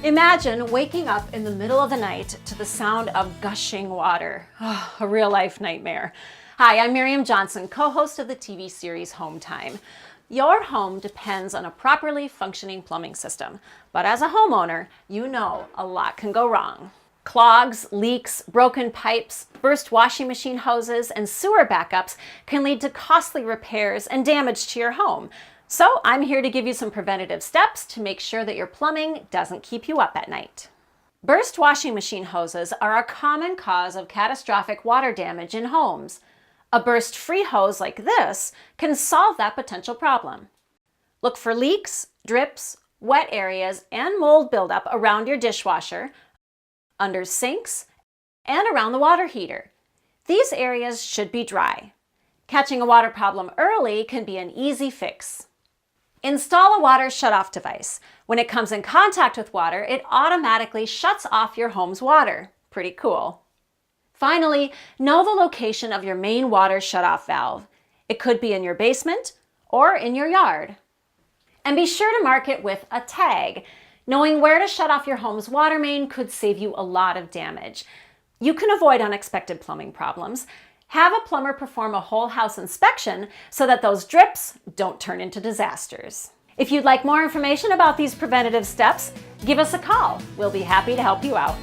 Imagine waking up in the middle of the night to the sound of gushing water. A real-life nightmare. Hi, I'm Miriam Johnson, co-host of the TV series Home Time. Your home depends on a properly functioning plumbing system, but as a homeowner, you know a lot can go wrong. Clogs, leaks, broken pipes, burst washing machine hoses, and sewer backups can lead to costly repairs and damage to your home. So I'm here to give you some preventative steps to make sure that your plumbing doesn't keep you up at night. Burst washing machine hoses are a common cause of catastrophic water damage in homes. A burst-free hose like this can solve that potential problem. Look for leaks, drips, wet areas, and mold buildup around your dishwasher, under sinks, and around the water heater. These areas should be dry. Catching a water problem early can be an easy fix. Install a water shutoff device. When it comes in contact with water, it automatically shuts off your home's water. Pretty cool. Finally, know the location of your main water shutoff valve. It could be in your basement or in your yard. And be sure to mark it with a tag. Knowing where to shut off your home's water main could save you a lot of damage. You can avoid unexpected plumbing problems. Have a plumber perform a whole house inspection so that those drips don't turn into disasters. If you'd like more information about these preventative steps, give us a call. We'll be happy to help you out.